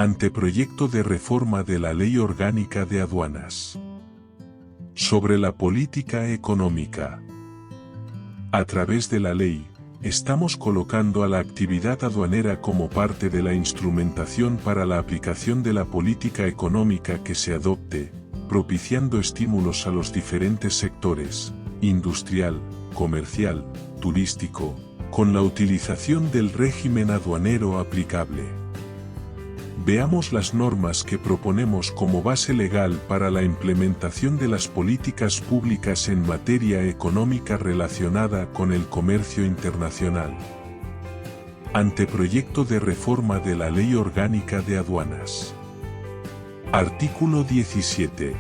Anteproyecto de reforma de la Ley Orgánica de Aduanas. Sobre la política económica. A través de la ley, estamos colocando a la actividad aduanera como parte de la instrumentación para la aplicación de la política económica que se adopte, propiciando estímulos a los diferentes sectores, industrial, comercial, turístico, con la utilización del régimen aduanero aplicable. Veamos las normas que proponemos como base legal para la implementación de las políticas públicas en materia económica relacionada con el comercio internacional. Anteproyecto de reforma de la Ley Orgánica de Aduanas. Artículo 17.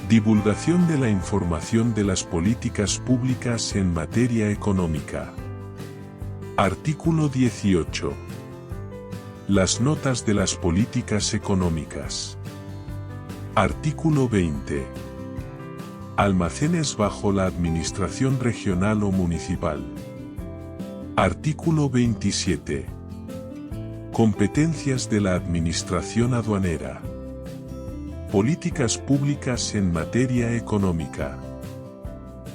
Divulgación de la información de las políticas públicas en materia económica. Artículo 18. Las notas de las políticas económicas. Artículo 20. Almacenes bajo la administración regional o municipal. Artículo 27. Competencias de la administración aduanera. Políticas públicas en materia económica.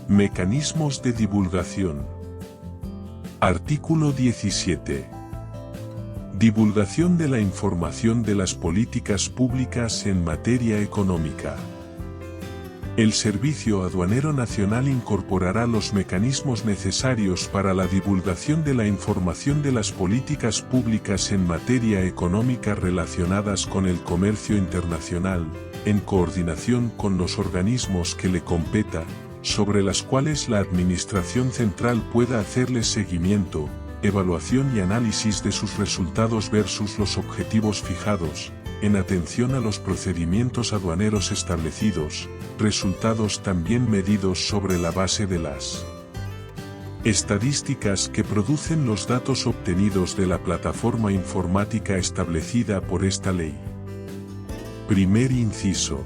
Mecanismos de divulgación. Artículo 17. Divulgación de la información de las políticas públicas en materia económica. El Servicio Aduanero Nacional incorporará los mecanismos necesarios para la divulgación de la información de las políticas públicas en materia económica relacionadas con el comercio internacional, en coordinación con los organismos que le competa, sobre las cuales la Administración Central pueda hacerles seguimiento, evaluación y análisis de sus resultados versus los objetivos fijados, en atención a los procedimientos aduaneros establecidos, resultados también medidos sobre la base de las estadísticas que producen los datos obtenidos de la plataforma informática establecida por esta ley. Primer inciso.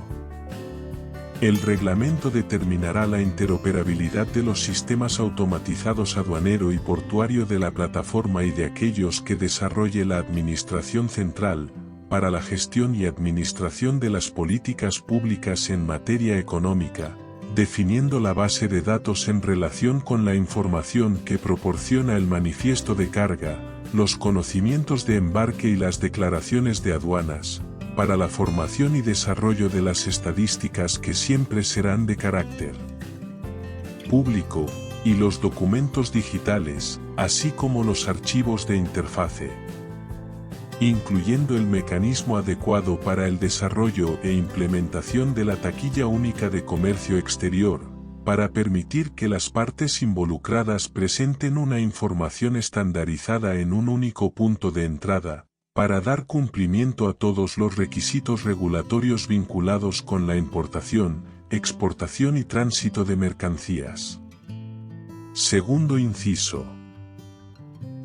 El reglamento determinará la interoperabilidad de los sistemas automatizados aduanero y portuario de la plataforma y de aquellos que desarrolle la Administración Central, para la gestión y administración de las políticas públicas en materia económica, definiendo la base de datos en relación con la información que proporciona el manifiesto de carga, los conocimientos de embarque y las declaraciones de aduanas, para la formación y desarrollo de las estadísticas que siempre serán de carácter público, y los documentos digitales, así como los archivos de interfase, incluyendo el mecanismo adecuado para el desarrollo e implementación de la taquilla única de comercio exterior, para permitir que las partes involucradas presenten una información estandarizada en un único punto de entrada, para dar cumplimiento a todos los requisitos regulatorios vinculados con la importación, exportación y tránsito de mercancías. Segundo inciso.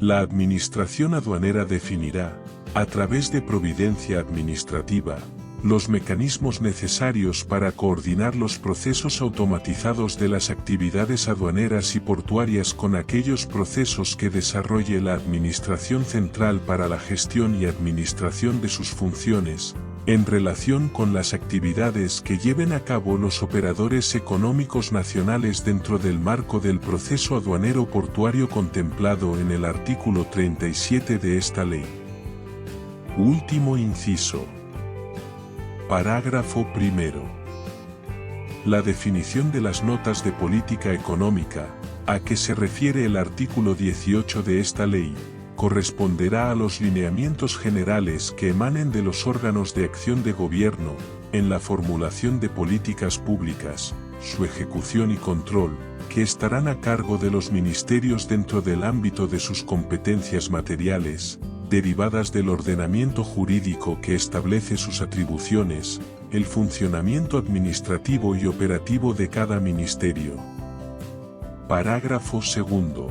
La Administración Aduanera definirá, a través de providencia administrativa, los mecanismos necesarios para coordinar los procesos automatizados de las actividades aduaneras y portuarias con aquellos procesos que desarrolle la Administración Central para la gestión y administración de sus funciones, en relación con las actividades que lleven a cabo los operadores económicos nacionales dentro del marco del proceso aduanero portuario contemplado en el artículo 37 de esta ley. Último inciso. Parágrafo primero. La definición de las notas de política económica, a que se refiere el artículo 18 de esta ley, corresponderá a los lineamientos generales que emanen de los órganos de acción de gobierno, en la formulación de políticas públicas, su ejecución y control, que estarán a cargo de los ministerios dentro del ámbito de sus competencias materiales, derivadas del ordenamiento jurídico que establece sus atribuciones, el funcionamiento administrativo y operativo de cada ministerio. Parágrafo segundo.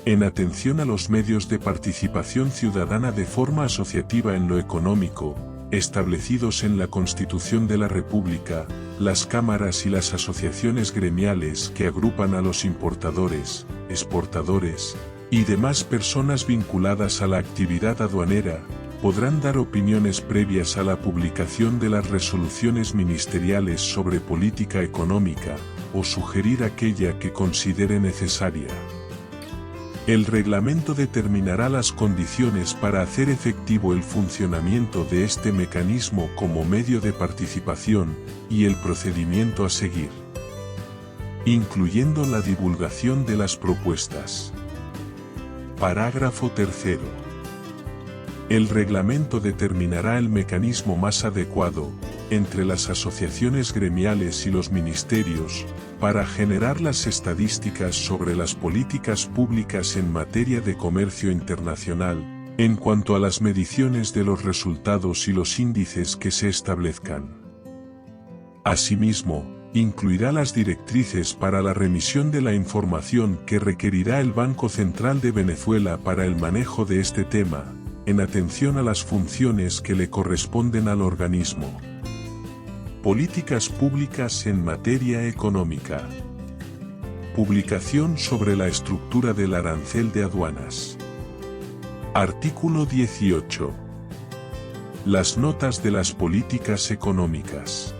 En atención a los medios de participación ciudadana de forma asociativa en lo económico, establecidos en la Constitución de la República, las cámaras y las asociaciones gremiales que agrupan a los importadores, exportadores, y demás personas vinculadas a la actividad aduanera, podrán dar opiniones previas a la publicación de las resoluciones ministeriales sobre política económica, o sugerir aquella que considere necesaria. El reglamento determinará las condiciones para hacer efectivo el funcionamiento de este mecanismo como medio de participación, y el procedimiento a seguir, incluyendo la divulgación de las propuestas. Parágrafo 3. El reglamento determinará el mecanismo más adecuado, entre las asociaciones gremiales y los ministerios, para generar las estadísticas sobre las políticas públicas en materia de comercio internacional, en cuanto a las mediciones de los resultados y los índices que se establezcan. Asimismo, incluirá las directrices para la remisión de la información que requerirá el Banco Central de Venezuela para el manejo de este tema, en atención a las funciones que le corresponden al organismo. Políticas públicas en materia económica. Publicación sobre la estructura del arancel de aduanas. Artículo 18. Las notas de las políticas económicas.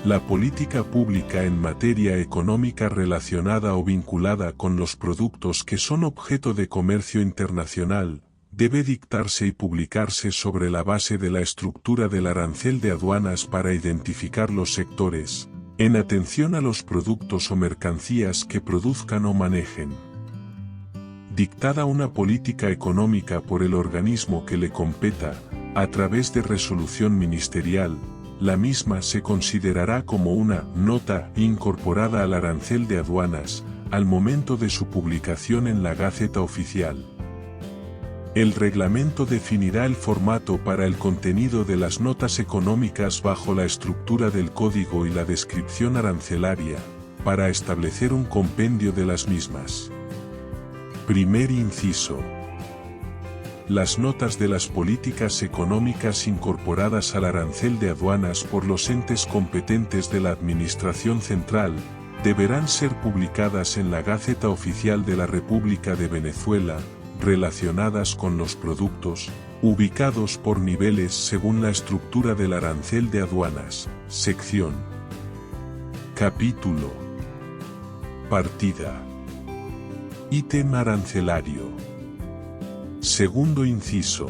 La política pública en materia económica relacionada o vinculada con los productos que son objeto de comercio internacional, debe dictarse y publicarse sobre la base de la estructura del arancel de aduanas para identificar los sectores, en atención a los productos o mercancías que produzcan o manejen. Dictada una política económica por el organismo que le competa, a través de resolución ministerial, la misma se considerará como una nota incorporada al arancel de aduanas, al momento de su publicación en la Gaceta Oficial. El reglamento definirá el formato para el contenido de las notas económicas bajo la estructura del código y la descripción arancelaria, para establecer un compendio de las mismas. Primer inciso. Las notas de las políticas económicas incorporadas al arancel de aduanas por los entes competentes de la Administración Central, deberán ser publicadas en la Gaceta Oficial de la República de Venezuela, relacionadas con los productos, ubicados por niveles según la estructura del arancel de aduanas. Sección. Capítulo. Partida. Ítem arancelario. Segundo inciso.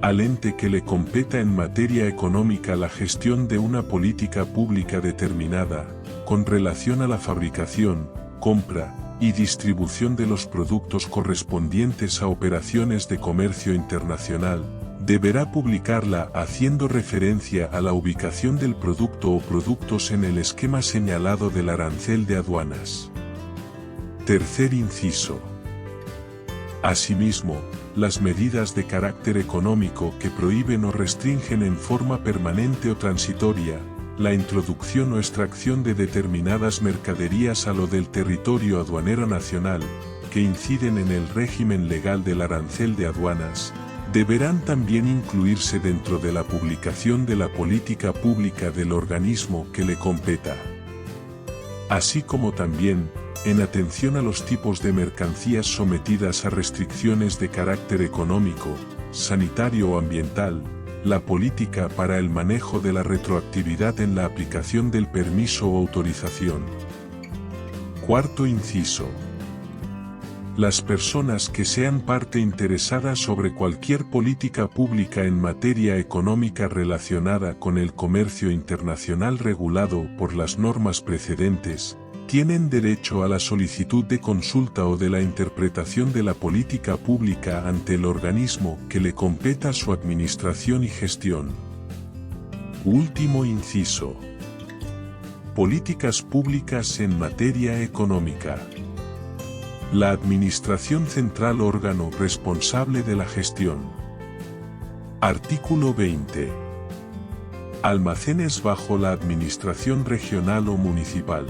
Al ente que le competa en materia económica la gestión de una política pública determinada, con relación a la fabricación, compra, y distribución de los productos correspondientes a operaciones de comercio internacional, deberá publicarla haciendo referencia a la ubicación del producto o productos en el esquema señalado del arancel de aduanas. Tercer inciso. Asimismo, las medidas de carácter económico que prohíben o restringen en forma permanente o transitoria, la introducción o extracción de determinadas mercaderías a lo del territorio aduanero nacional, que inciden en el régimen legal del arancel de aduanas, deberán también incluirse dentro de la publicación de la política pública del organismo que le competa. Así como también, en atención a los tipos de mercancías sometidas a restricciones de carácter económico, sanitario o ambiental, la política para el manejo de la retroactividad en la aplicación del permiso o autorización. Cuarto inciso. Las personas que sean parte interesada sobre cualquier política pública en materia económica relacionada con el comercio internacional regulado por las normas precedentes, tienen derecho a la solicitud de consulta o de la interpretación de la política pública ante el organismo que le competa su administración y gestión. Último inciso. Políticas públicas en materia económica. La Administración Central, órgano responsable de la gestión. Artículo 20. Almacenes bajo la administración regional o municipal.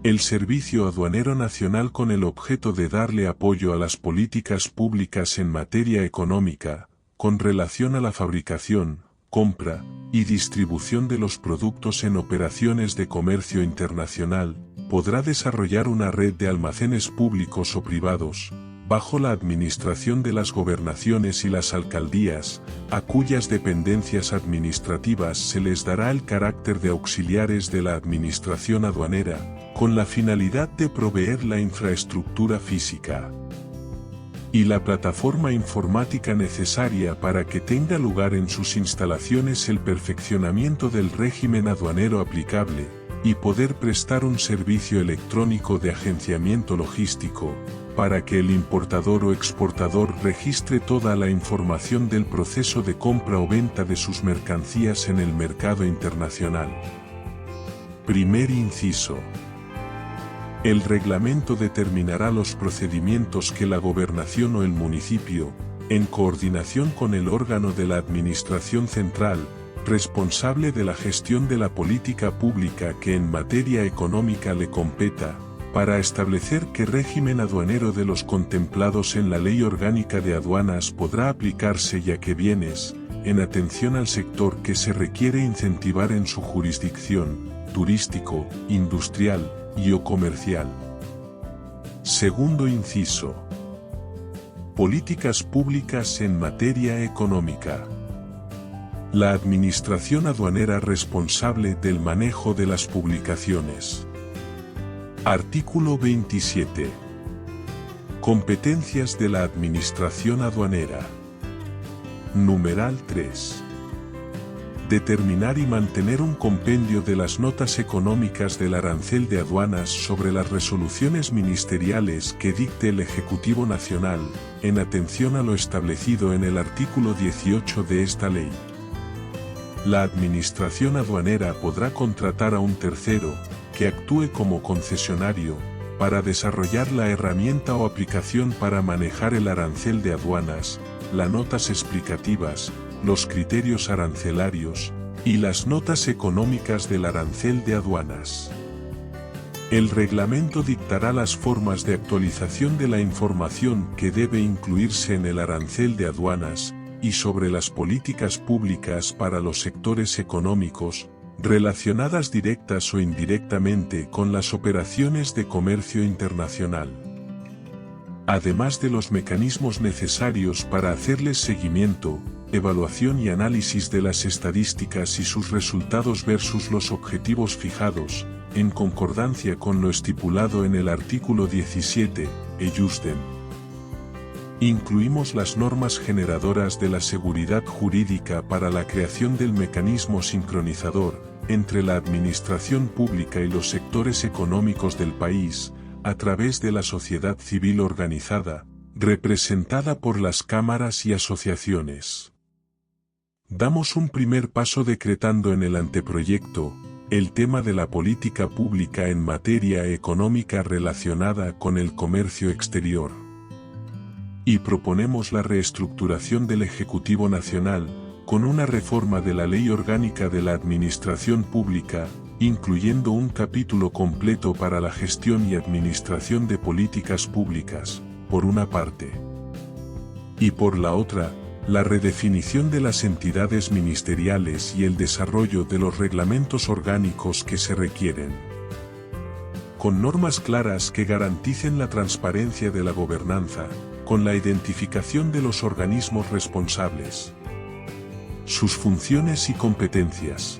El Servicio Aduanero Nacional, con el objeto de darle apoyo a las políticas públicas en materia económica, con relación a la fabricación, compra y distribución de los productos en operaciones de comercio internacional, podrá desarrollar una red de almacenes públicos o privados, bajo la administración de las gobernaciones y las alcaldías, a cuyas dependencias administrativas se les dará el carácter de auxiliares de la administración aduanera, con la finalidad de proveer la infraestructura física y la plataforma informática necesaria para que tenga lugar en sus instalaciones el perfeccionamiento del régimen aduanero aplicable, y poder prestar un servicio electrónico de agenciamiento logístico, para que el importador o exportador registre toda la información del proceso de compra o venta de sus mercancías en el mercado internacional. Primer inciso. El reglamento determinará los procedimientos que la gobernación o el municipio, en coordinación con el órgano de la administración central, responsable de la gestión de la política pública que en materia económica le competa, para establecer qué régimen aduanero de los contemplados en la Ley Orgánica de Aduanas podrá aplicarse y a qué bienes, en atención al sector que se requiere incentivar en su jurisdicción, turístico, industrial y o comercial. Segundo inciso. Políticas públicas en materia económica. La administración aduanera responsable del manejo de las publicaciones. Artículo 27. Competencias de la administración aduanera. Numeral 3. Determinar y mantener un compendio de las notas económicas del arancel de aduanas sobre las resoluciones ministeriales que dicte el Ejecutivo Nacional, en atención a lo establecido en el artículo 18 de esta ley. La administración aduanera podrá contratar a un tercero, que actúe como concesionario, para desarrollar la herramienta o aplicación para manejar el arancel de aduanas, las notas explicativas, los criterios arancelarios, y las notas económicas del arancel de aduanas. El reglamento dictará las formas de actualización de la información que debe incluirse en el arancel de aduanas, y sobre las políticas públicas para los sectores económicos, relacionadas directas o indirectamente con las operaciones de comercio internacional. Además de los mecanismos necesarios para hacerles seguimiento, evaluación y análisis de las estadísticas y sus resultados versus los objetivos fijados, en concordancia con lo estipulado en el artículo 17, EUSDEN. Incluimos las normas generadoras de la seguridad jurídica para la creación del mecanismo sincronizador entre la administración pública y los sectores económicos del país, a través de la sociedad civil organizada, representada por las cámaras y asociaciones. Damos un primer paso decretando en el anteproyecto, el tema de la política pública en materia económica relacionada con el comercio exterior. Y proponemos la reestructuración del Ejecutivo Nacional, con una reforma de la Ley Orgánica de la Administración Pública, incluyendo un capítulo completo para la gestión y administración de políticas públicas, por una parte. Y por la otra, la redefinición de las entidades ministeriales y el desarrollo de los reglamentos orgánicos que se requieren. Con normas claras que garanticen la transparencia de la gobernanza, con la identificación de los organismos responsables, sus funciones y competencias.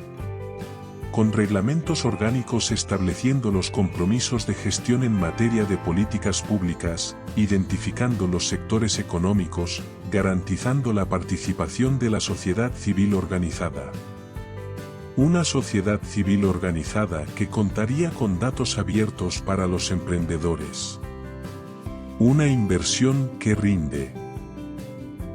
Con reglamentos orgánicos estableciendo los compromisos de gestión en materia de políticas públicas, identificando los sectores económicos, garantizando la participación de la sociedad civil organizada. Una sociedad civil organizada que contaría con datos abiertos para los emprendedores. Una inversión que rinde.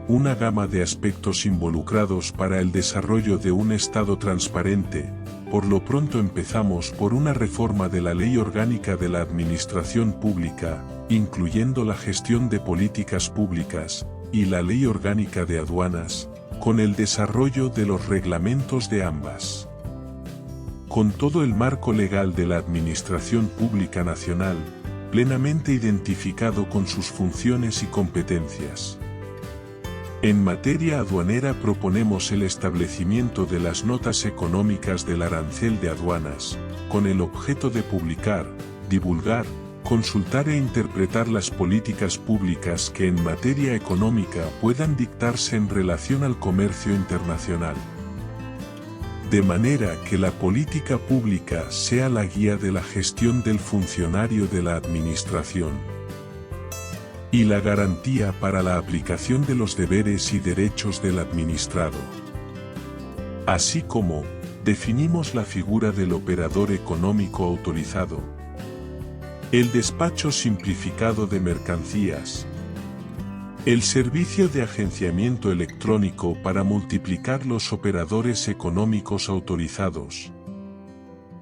Una gama de aspectos involucrados para el desarrollo de un Estado transparente. Por lo pronto empezamos por una reforma de la Ley Orgánica de la Administración Pública, incluyendo la gestión de políticas públicas, y la Ley Orgánica de Aduanas, con el desarrollo de los reglamentos de ambas. Con todo el marco legal de la Administración Pública Nacional, plenamente identificado con sus funciones y competencias. En materia aduanera proponemos el establecimiento de las notas económicas del arancel de aduanas, con el objeto de publicar, divulgar, consultar e interpretar las políticas públicas que en materia económica puedan dictarse en relación al comercio internacional. De manera que la política pública sea la guía de la gestión del funcionario de la administración y la garantía para la aplicación de los deberes y derechos del administrado. Así como, definimos la figura del operador económico autorizado, el despacho simplificado de mercancías, el servicio de agenciamiento electrónico para multiplicar los operadores económicos autorizados,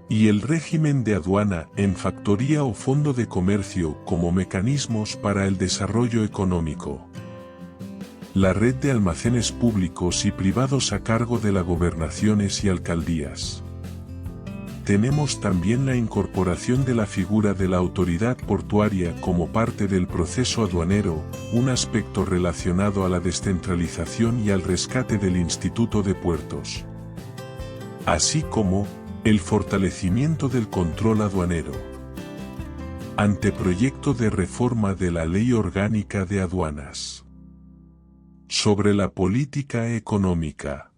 y el régimen de aduana en factoría o fondo de comercio como mecanismos para el desarrollo económico. La red de almacenes públicos y privados a cargo de las gobernaciones y alcaldías. Tenemos también la incorporación de la figura de la autoridad portuaria como parte del proceso aduanero, un aspecto relacionado a la descentralización y al rescate del Instituto de Puertos. Así como, el fortalecimiento del control aduanero. Anteproyecto de reforma de la Ley Orgánica de Aduanas. Sobre la política económica.